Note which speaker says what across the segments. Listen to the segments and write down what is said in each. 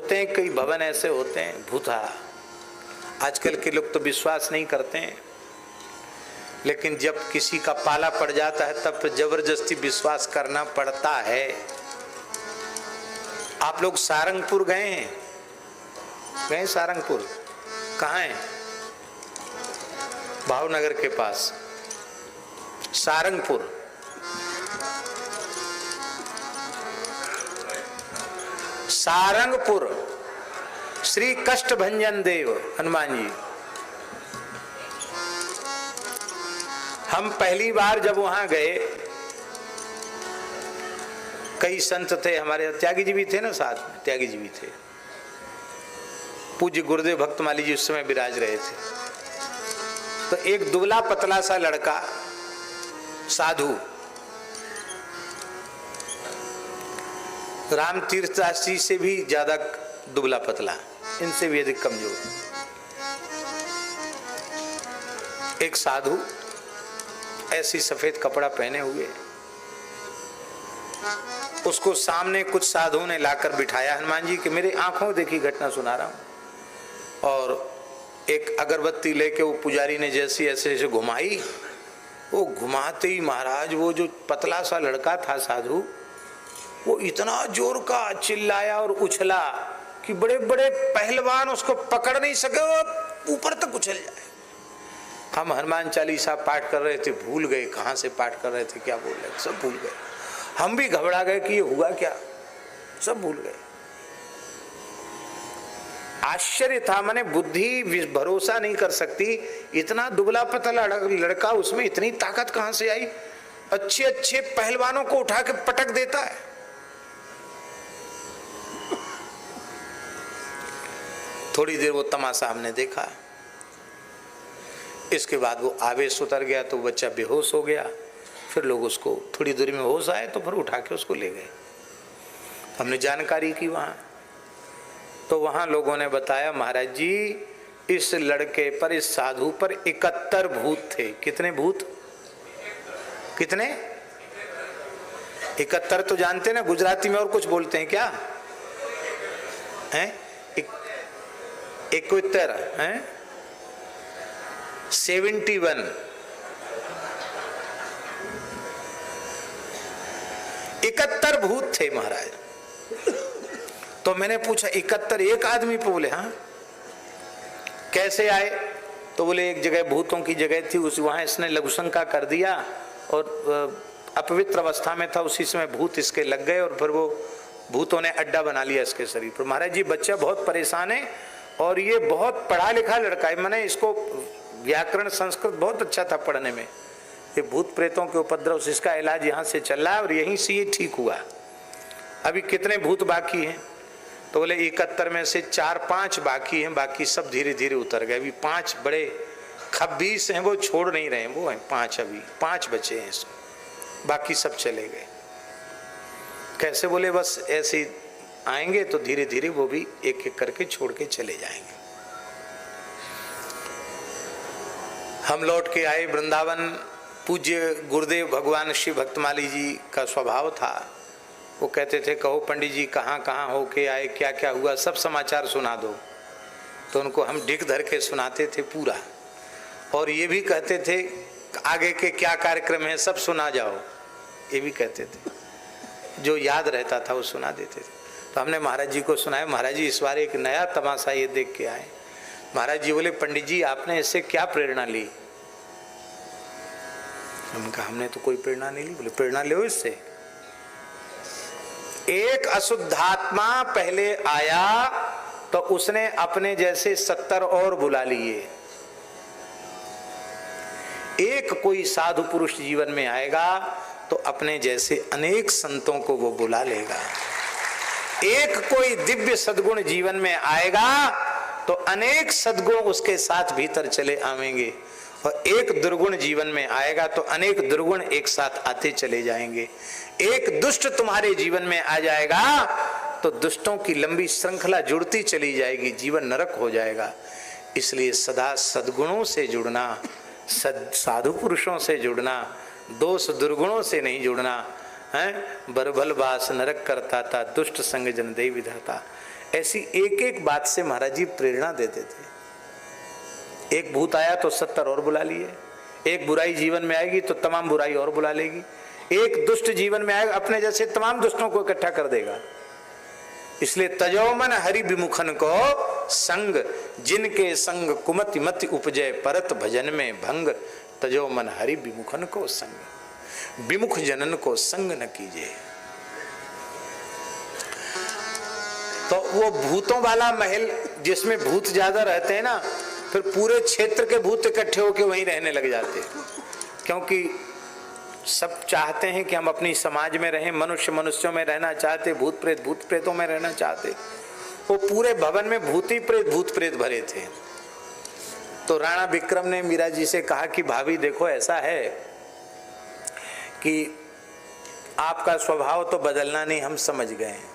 Speaker 1: होते हैं कई भवन ऐसे होते हैं भूता, आजकल के लोग तो विश्वास नहीं करते हैं, लेकिन जब किसी का पाला पड़ जाता है तब तो जबरदस्ती विश्वास करना पड़ता है। आप लोग सारंगपुर गए हैं? गए सारंगपुर? कहाँ है? भावनगर के पास सारंगपुर। सारंगपुर श्री कष्टभंजन देव हनुमान जी। हम पहली बार जब वहां गए, कई संत थे हमारे, त्यागी जी भी थे ना साथ में, त्यागी जी भी थे, पूज्य गुरुदेव भक्तमाली जी उस समय विराज रहे थे। तो एक दुबला पतला सा लड़का साधु, राम तीर्थदास जी से भी ज्यादा दुबला पतला, इनसे भी अधिक कमजोर, एक साधु ऐसी सफेद कपड़ा पहने हुए, उसको सामने कुछ साधुओं ने लाकर बिठाया हनुमान जी के, मेरे आंखों देखी घटना सुना रहा हूं। और एक अगरबत्ती लेके वो पुजारी ने जैसी ऐसे ऐसे घुमाई, वो घुमाते ही महाराज वो जो पतला सा लड़का था साधु, वो इतना जोर का चिल्लाया और उछला कि बड़े बड़े पहलवान उसको पकड़ नहीं सके, वो ऊपर तक उछल जाए। हम हनुमान चालीसा पाठ कर रहे थे, भूल गए कहां से पाठ कर रहे थे, क्या बोल रहे थे, सब भूल गए। हम भी घबरा गए कि ये हुआ क्या, सब भूल गए। आश्चर्य था, मैंने बुद्धि भरोसा नहीं कर सकती, इतना दुबला पतला लड़का, उसमें इतनी ताकत कहां से आई? अच्छे अच्छे पहलवानों को उठा के पटक देता है। थोड़ी देर वो तमाशा हमने देखा, इसके बाद वो आवेश उतर गया तो बच्चा बेहोश हो गया। फिर लोग उसको थोड़ी दूरी में होश आए तो फिर उठा के उसको ले गए। हमने जानकारी की वहां, तो वहां लोगों ने बताया महाराज जी इस लड़के पर, इस साधु पर 71 भूत थे। कितने भूत? कितने? 71 तो जानते ना, गुजराती में और कुछ बोलते हैं क्या हैं? 71 हैं, 71 71 भूत थे महाराज। तो मैंने पूछा 71 एक आदमी पे? बोले हाँ। कैसे आए? तो बोले एक जगह भूतों की जगह थी, उस वहां इसने लघुशंका कर दिया और अपवित्र अवस्था में था, उसी समय भूत इसके लग गए और फिर वो भूतों ने अड्डा बना लिया इसके शरीर पर। महाराज जी बच्चा बहुत परेशान है और ये बहुत पढ़ा लिखा लड़का है, मैंने इसको व्याकरण संस्कृत बहुत अच्छा था पढ़ने में, ये भूत प्रेतों के उपद्रव से इसका इलाज यहाँ से चल रहा है और यहीं से ये ठीक हुआ। अभी कितने भूत बाकी हैं? तो बोले 71 में से 4-5 बाकी हैं, बाकी सब धीरे धीरे उतर गए। अभी 5 बड़े खब्बीस हैं, वो छोड़ नहीं रहे हैं, वो हैं 5, अभी 5 बचे हैं इसमें, बाकी सब चले गए। कैसे? बोले बस ऐसे आएंगे तो धीरे धीरे वो भी एक एक करके छोड़ के चले जाएंगे। हम लौट के आए वृंदावन। पूज्य गुरुदेव भगवान श्री भक्तमाली जी का स्वभाव था, वो कहते थे कहो पंडित जी कहाँ कहाँ होके आए, क्या क्या हुआ, सब समाचार सुना दो। तो उनको हम ढिक धर के सुनाते थे पूरा, और ये भी कहते थे आगे के क्या कार्यक्रम है सब सुना जाओ, ये भी कहते थे। जो याद रहता था वो सुना देते थे। तो हमने महाराज जी को सुनाया, महाराज जी इस बार एक नया तमाशा ये देख के आए। महाराज जी बोले पंडित जी आपने इससे क्या प्रेरणा ली? हमने कहा हमने तो कोई प्रेरणा नहीं ली। बोले प्रेरणा लो इससे। एक अशुद्धात्मा पहले आया तो उसने अपने जैसे 70 और बुला लिए। एक कोई साधु पुरुष जीवन में आएगा तो अपने जैसे अनेक संतों को वो बुला लेगा। एक कोई दिव्य सद्गुण जीवन में आएगा तो अनेक सद्गुण उसके साथ भीतर चले आवेंगे, और एक दुर्गुण जीवन में आएगा तो अनेक दुर्गुण एक साथ आते चले जाएंगे। एक दुष्ट तुम्हारे जीवन में आ जाएगा तो दुष्टों की लंबी श्रृंखला जुड़ती चली जाएगी, जीवन नरक हो जाएगा। इसलिए सदा सद्गुणों से जुड़ना, साधु पुरुषों से जुड़ना, दोष दुर्गुणों से नहीं जुड़ना है। बरबल बास नरक करता था, दुष्ट संग जन दे विधाता। ऐसी एक एक बात से महाराज जी प्रेरणा देते थे। एक भूत आया तो 70 और बुला लिए, एक बुराई जीवन में आएगी तो तमाम बुराई और बुला लेगी, एक दुष्ट जीवन में आएगा अपने जैसे तमाम दुष्टों को इकट्ठा कर देगा। इसलिए तजो मन हरि विमुखन को संग, जिनके संग कुमति मति उपजय परत भजन में भंग। तजो मन हरि विमुखन को संग, विमुख जनन को संग न कीजिए। तो वो भूतों वाला महल जिसमें भूत ज्यादा रहते हैं ना, फिर पूरे क्षेत्र के भूत इकट्ठे होकर वहीं रहने लग जाते हैं, क्योंकि सब चाहते हैं कि हम अपनी समाज में रहें, मनुष्य मनुष्यों में रहना चाहते, भूत प्रेतों में रहना चाहते। वो पूरे भवन में भूत प्रेत भरे थे। तो राणा विक्रम ने मीरा जी से कहा कि भाभी देखो ऐसा है कि आपका स्वभाव तो बदलना नहीं, हम समझ गए हैं,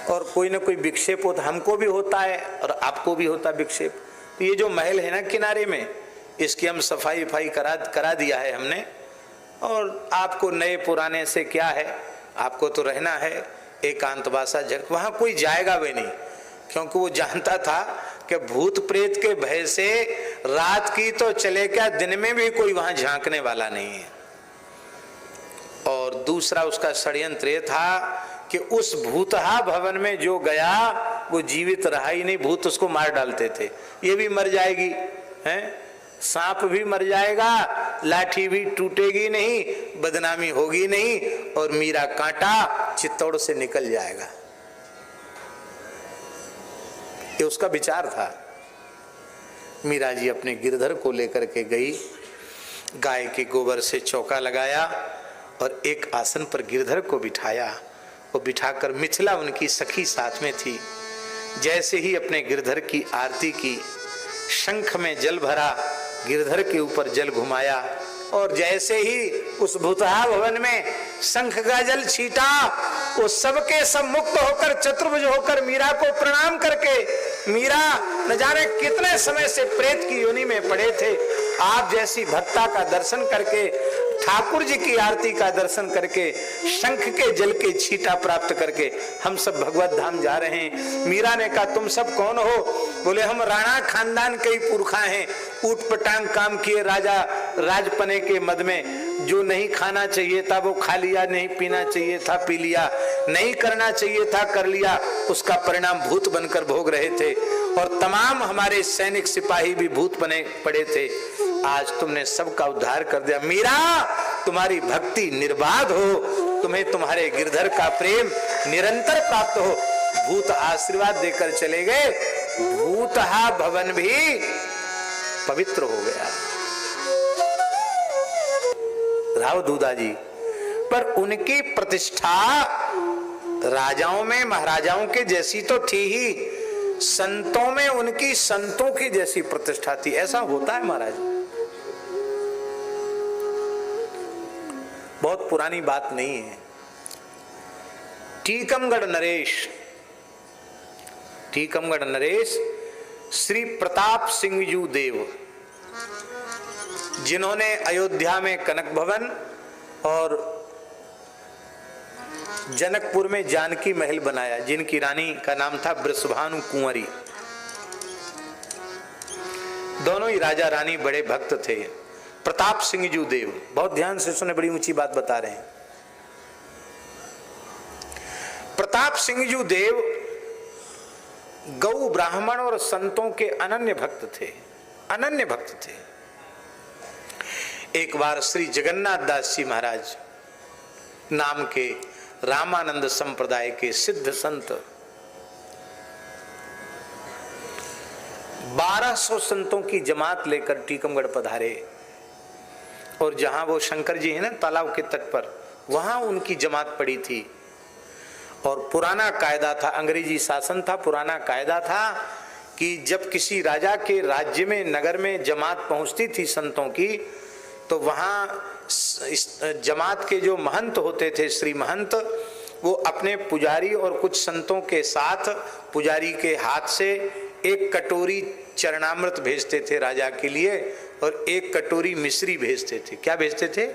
Speaker 1: और कोई ना कोई विक्षेप होता, हमको भी होता है और आपको भी होता विक्षेप। तो ये जो महल है ना किनारे में, इसकी हम सफाई करा दिया है हमने, और आपको नए पुराने से क्या है, आपको तो रहना है एकांतवासा जगह, वहां कोई जाएगा भी नहीं, क्योंकि वो जानता था कि भूत प्रेत के भय से रात की तो चले क्या, दिन में भी कोई वहां झांकने वाला नहीं है। और दूसरा उसका षड्यंत्र ये था कि उस भूतहा भवन में जो गया वो जीवित रहा ही नहीं, भूत उसको मार डालते थे। ये भी मर जाएगी, हैं? सांप भी मर जाएगा, लाठी भी टूटेगी नहीं, बदनामी होगी नहीं, और मीरा कांटा चित्तौड़ से निकल जाएगा। ये उसका विचार था। मीरा जी अपने गिरधर को लेकर के गई, गाय के गोबर से चौका लगाया और एक आसन पर गिरधर को बिठाया। वो बिठाकर मिथिला उनकी सखी साथ में थी। जैसे ही अपने गिरधर की आरती की, शंख में जल भरा, गिरधर के ऊपर जल घुमाया, और जैसे ही उस भूतहा भवन में शंख का जल छीटा, वो सबके सब मुक्त होकर चतुर्भुज होकर मीरा को प्रणाम करके, मीरा न जाने कितने समय से प्रेत की योनि में पड़े थे, आप जैसी भक्ता का दर्शन करके, ठाकुर जी की आरती का दर्शन करके, शंख के जल के छीटा प्राप्त करके हम सब भगवत धाम जा रहे हैं। मीरा ने कहा तुम सब कौन हो? बोले हम राणा खानदान के ही पुरखा हैं, ऊट पटांग काम किए राजा राजपने के मद में, जो नहीं खाना चाहिए था वो खा लिया, नहीं पीना चाहिए था पी लिया, नहीं करना चाहिए था कर लिया, उसका परिणाम भूत बनकर भोग रहे थे, और तमाम हमारे सैनिक सिपाही भी भूत बने पड़े थे। आज तुमने सबका उद्धार कर दिया। मीरा तुम्हारी भक्ति निर्बाध हो, तुम्हें तुम्हारे गिरधर का प्रेम निरंतर प्राप्त हो। भूत आशीर्वाद देकर चले गए, भूतहा भवन भी पवित्र हो गया। राव दूधा जी, पर उनकी प्रतिष्ठा राजाओं में महाराजाओं के जैसी तो थी ही, संतों में उनकी संतों की जैसी प्रतिष्ठा थी। ऐसा होता है महाराज, बहुत पुरानी बात नहीं है। टीकमगढ़ नरेश श्री प्रताप सिंह जी देव, जिन्होंने अयोध्या में कनक भवन और जनकपुर में जानकी महल बनाया, जिनकी रानी का नाम था वृषभानु कुंवरी। दोनों ही राजा रानी बड़े भक्त थे। प्रताप सिंह जी देव, बहुत ध्यान से सुने, बड़ी ऊंची बात बता रहे हैं। प्रताप सिंह जी देव गौ ब्राह्मण और संतों के अनन्य भक्त थे। एक बार श्री जगन्नाथ दास जी महाराज नाम के रामानंद संप्रदाय के सिद्ध संत 1200 संतों की जमात लेकर टीकमगढ़ पधारे, और जहां वो शंकर जी है ना तालाब के तट पर, वहां उनकी जमात पड़ी थी। और पुराना कायदा था, अंग्रेजी शासन था, पुराना कायदा था कि जब किसी राजा के राज्य में नगर में जमात पहुंचती थी संतों की, तो वहां जमात के जो महंत होते थे, श्री महंत, वो अपने पुजारी और कुछ संतों के साथ पुजारी के हाथ से एक कटोरी चरणामृत भेजते थे राजा के लिए, और एक कटोरी मिश्री भेजते थे। क्या भेजते थे?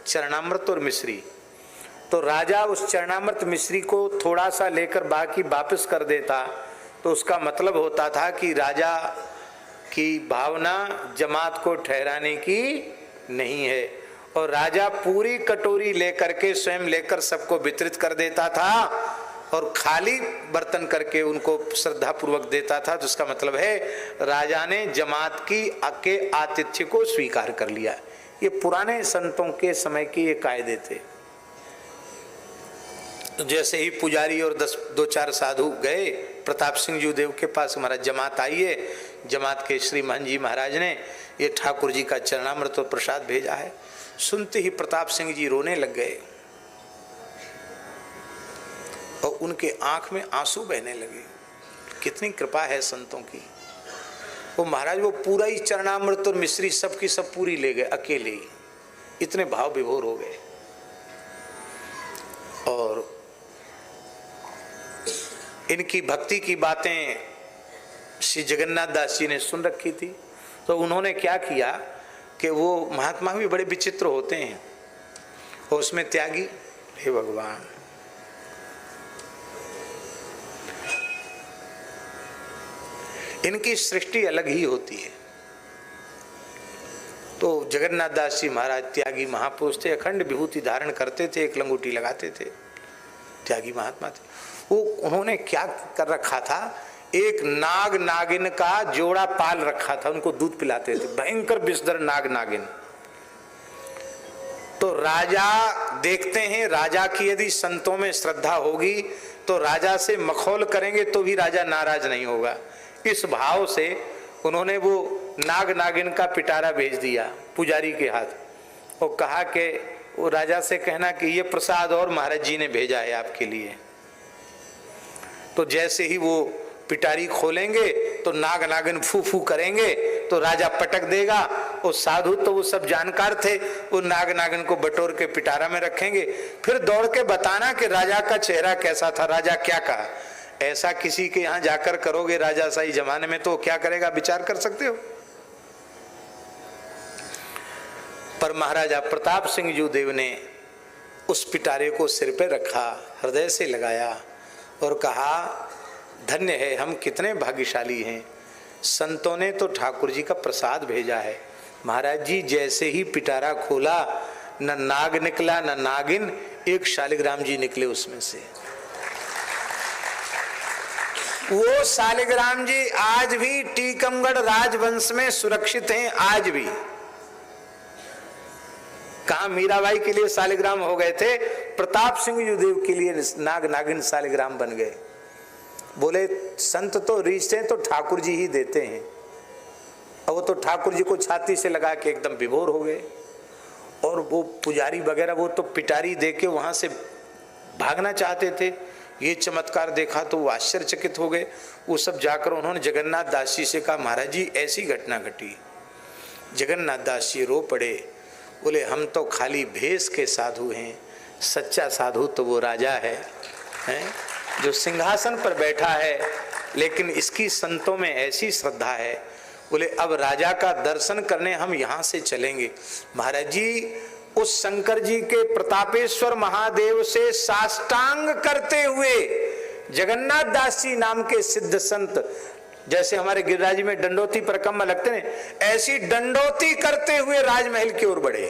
Speaker 1: चरणामृत और मिश्री। तो राजा उस चरणामृत मिश्री को थोड़ा सा लेकर बाकी वापस कर देता, तो उसका मतलब होता था कि राजा की भावना जमात को ठहराने की नहीं है, और राजा पूरी कटोरी लेकर के स्वयं लेकर सबको वितरित कर देता था और खाली बर्तन करके उनको श्रद्धा पूर्वक देता था। तो उसका मतलब है राजा ने जमात की के आतिथ्य को स्वीकार कर लिया। ये पुराने संतों के समय के ये कायदे थे। तो जैसे ही पुजारी और 2-4 साधु गए प्रताप सिंह जी देव के पास, हमारा जमात आई है, जमात के श्री महंत जी महाराज ने ये ठाकुर जी का चरणामृत और प्रसाद भेजा है। सुनते ही प्रताप सिंह जी रोने लग गए और उनके आंख में आंसू बहने लगे। कितनी कृपा है संतों की। वो महाराज वो पूरा ही चरणामृत और मिश्री सबकी सब पूरी ले गए अकेले ही, इतने भाव विभोर हो गए। और इनकी भक्ति की बातें श्री जगन्नाथ दास जी ने सुन रखी थी, तो उन्होंने क्या किया कि वो महात्मा भी बड़े विचित्र होते हैं और उसमें त्यागी, हे भगवान, इनकी सृष्टि अलग ही होती है। तो जगन्नाथ दास जी महाराज त्यागी महापुरुष थे, अखंड विभूति धारण करते थे, एक लंगोटी लगाते थे, त्यागी महात्मा थे। वो उन्होंने क्या कर रखा था, एक नाग नागिन का जोड़ा पाल रखा था, उनको दूध पिलाते थे, भयंकर विषधर नाग नागिन। तो राजा देखते हैं, राजा की यदि संतों में श्रद्धा होगी तो राजा से मखौल करेंगे तो भी राजा नाराज नहीं होगा। इस भाव से उन्होंने वो नाग नागिन का पिटारा भेज दिया पुजारी के हाथ और कहा कि वो राजा से कहना कि ये प्रसाद और महाराज जी ने भेजा है आपके लिए। तो जैसे ही वो पिटारी खोलेंगे तो नाग नागिन फू फू करेंगे तो राजा पटक देगा। और साधु तो वो सब जानकार थे, वो नाग नागिन को बटोर के पिटारा में रखेंगे, फिर दौड़ के बताना कि राजा का चेहरा कैसा था, राजा क्या कहा। ऐसा किसी के यहाँ जाकर करोगे राजा शाही जमाने में तो क्या करेगा, विचार कर सकते हो। पर महाराजा प्रताप सिंह जी देव ने उस पिटारे को सिर पे रखा, हृदय से लगाया और कहा, धन्य है हम, कितने भाग्यशाली हैं, संतों ने तो ठाकुर जी का प्रसाद भेजा है। महाराज जी जैसे ही पिटारा खोला, न नाग निकला न नागिन, एक शालिग्राम जी निकले उसमें से। वो शालिग्राम जी आज भी टीकमगढ़ राजवंश में सुरक्षित हैं। आज भी कहा मीराबाई के लिए शालिग्राम हो गए थे, प्रताप सिंह जी देव के लिए नाग नागिन शालिग्राम बन गए। बोले संत तो रीझते तो ठाकुर जी ही देते हैं, और वो तो ठाकुर जी को छाती से लगा के एकदम विभोर हो गए। और वो पुजारी वगैरह वो तो पिटारी दे के वहां से भागना चाहते थे। ये चमत्कार देखा तो वो आश्चर्यचकित हो गए। वो सब जाकर उन्होंने जगन्नाथ दास जी से कहा, महाराज जी ऐसी घटना घटी। जगन्नाथ दास जी रो पड़े, बोले हम तो खाली भेष के साधु हैं, सच्चा साधु तो वो राजा है जो सिंहासन पर बैठा है, लेकिन इसकी संतों में ऐसी श्रद्धा है। बोले अब राजा का दर्शन करने हम यहाँ से चलेंगे। महाराज जी उस शंकर जी के प्रतापेश्वर महादेव से साष्टांग करते हुए जगन्नाथ दास जी नाम के सिद्ध संत, जैसे हमारे गिरिराज में दंडोती परिक्रमा लगते हैं, ऐसी दंडोती करते हुए राजमहल की ओर बढ़े।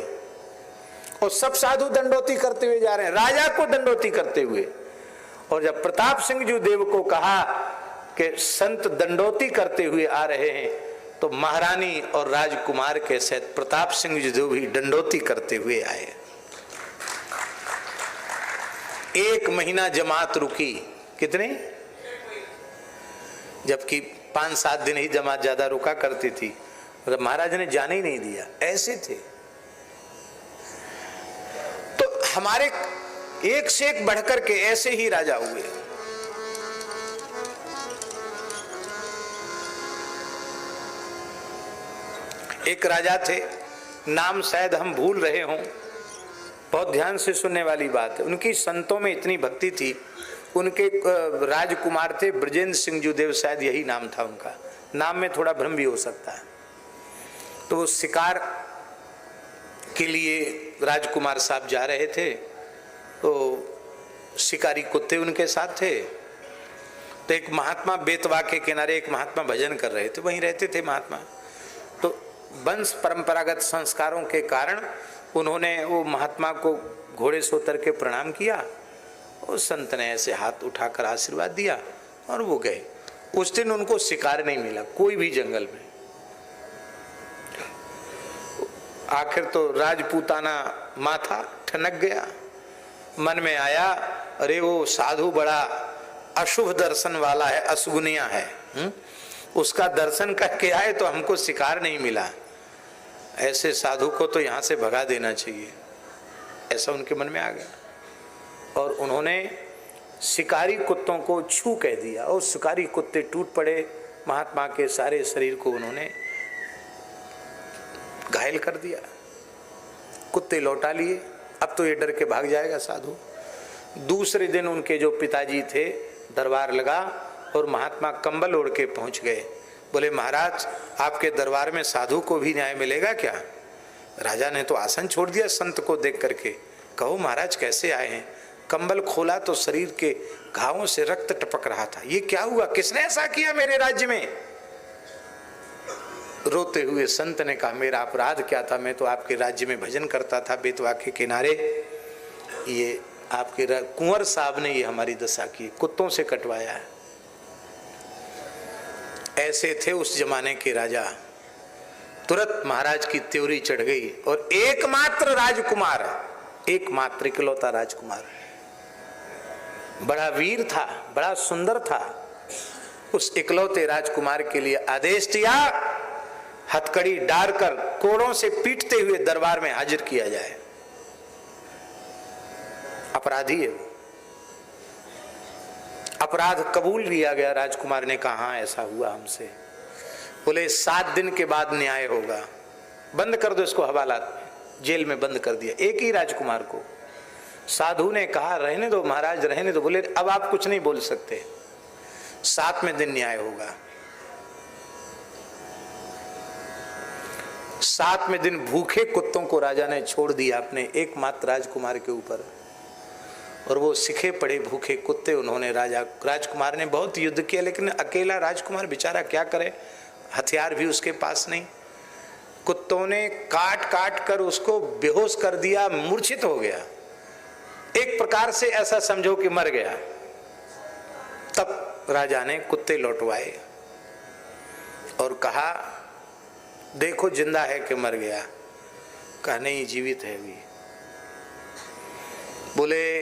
Speaker 1: और सब साधु दंडोती करते हुए जा रहे हैं, राजा को दंडोती करते हुए। और जब प्रताप सिंह जी देव को कहा कि संत दंडोती करते हुए आ रहे हैं, तो महारानी और राजकुमार के सहित प्रताप सिंह जी देव भी दंडोती करते हुए आए। 1 महीना जमात रुकी। कितने? जबकि 5-7 दिन ही जमात ज्यादा रुका करती थी। महाराज ने जाने ही नहीं दिया, ऐसे थे। तो हमारे एक से एक बढ़कर के ऐसे ही राजा हुए। एक राजा थे, नाम शायद हम भूल रहे हों, बहुत ध्यान से सुनने वाली बात है। उनकी संतों में इतनी भक्ति थी। उनके राजकुमार थे ब्रजेंद्र सिंह जी देव, शायद यही नाम था उनका। नाम में थोड़ा भ्रम भी हो सकता है। तो वो शिकार के लिए राजकुमार साहब जा रहे थे, तो शिकारी कुत्ते उनके साथ थे। तो एक महात्मा बेतवा के किनारे एक महात्मा भजन कर रहे थे, वहीं रहते थे महात्मा। तो वंश परंपरागत संस्कारों के कारण उन्होंने वो महात्मा को घोड़े से उतर के प्रणाम किया और संत ने ऐसे हाथ उठाकर आशीर्वाद दिया और वो गए। उस दिन उनको शिकार नहीं मिला कोई भी जंगल में। आखिर तो राजपूताना माथा ठनक गया, मन में आया अरे वो साधु बड़ा अशुभ दर्शन वाला है, असगुनिया है, उसका दर्शन करके आए तो हमको शिकार नहीं मिला, ऐसे साधु को तो यहाँ से भगा देना चाहिए, ऐसा उनके मन में आ गया। और उन्होंने शिकारी कुत्तों को छू कह दिया और शिकारी कुत्ते टूट पड़े, महात्मा के सारे शरीर को उन्होंने घायल कर दिया। कुत्ते लौटा लिए, अब तो ये डर के भाग जाएगा साधु। दूसरे दिन उनके जो पिताजी थे दरबार लगा और महात्मा कंबल ओढ़ के पहुंच गए। बोले महाराज आपके दरबार में साधु को भी न्याय मिलेगा क्या? राजा ने तो आसन छोड़ दिया संत को देख करके। कहो महाराज कैसे आए हैं? कंबल खोला तो शरीर के घावों से रक्त टपक रहा था। ये क्या हुआ? किसने ऐसा किया मेरे राज्य में? रोते हुए संत ने कहा मेरा अपराध क्या था, मैं तो आपके राज्य में भजन करता था बेतवा के किनारे, ये आपके कुंवर साहब ने ये हमारी दशा की, कुत्तों से कटवाया है। ऐसे थे उस जमाने के राजा। तुरंत महाराज की त्योरी चढ़ गई और एकमात्र राजकुमार, एकमात्र इकलौता राजकुमार, बड़ा वीर था, बड़ा सुंदर था, उस इकलौते राजकुमार के लिए आदेश दिया हथकड़ी डालकर कोड़ों से पीटते हुए दरबार में हाजिर किया जाए। अपराधी है वो। अपराध कबूल लिया गया। राजकुमार ने कहा हाँ ऐसा हुआ हमसे। बोले 7 दिन के बाद न्याय होगा, बंद कर दो इसको, हवालात में जेल में बंद कर दिया एक ही राजकुमार को। साधु ने कहा रहने दो महाराज रहने दो। बोले अब आप कुछ नहीं बोल सकते, 7वें दिन न्याय होगा। 7वें दिन भूखे कुत्तों को राजा ने छोड़ दिया अपने एकमात्र राजकुमार के ऊपर, और वो सिखे पड़े भूखे कुत्ते उन्होंने राजकुमार ने बहुत युद्ध किया, लेकिन अकेला राजकुमार बेचारा क्या करे, हथियार भी उसके पास नहीं। कुत्तों ने काट काट कर उसको बेहोश कर दिया, मूर्छित हो गया, एक प्रकार से ऐसा समझो कि मर गया। तब राजा ने कुत्ते लौटवाए और कहा देखो जिंदा है कि मर गया? कहा नहीं जीवित है भी। बोले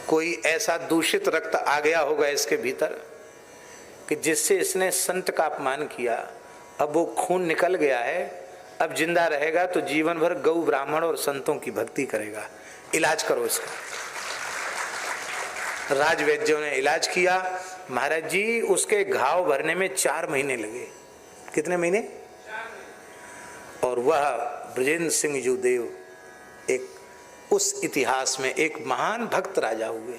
Speaker 1: कोई ऐसा दूषित रक्त आ गया होगा इसके भीतर कि जिससे इसने संत का अपमान किया, अब वो खून निकल गया है, अब जिंदा रहेगा तो जीवन भर गौ ब्राह्मण और संतों की भक्ति करेगा, इलाज करो इसका। राजवैद्यों ने इलाज किया। महाराज जी उसके घाव भरने में 4 महीने लगे। कितने महीने? और वह ब्रजेंद्र सिंह जी देव एक उस इतिहास में एक महान भक्त राजा हुए।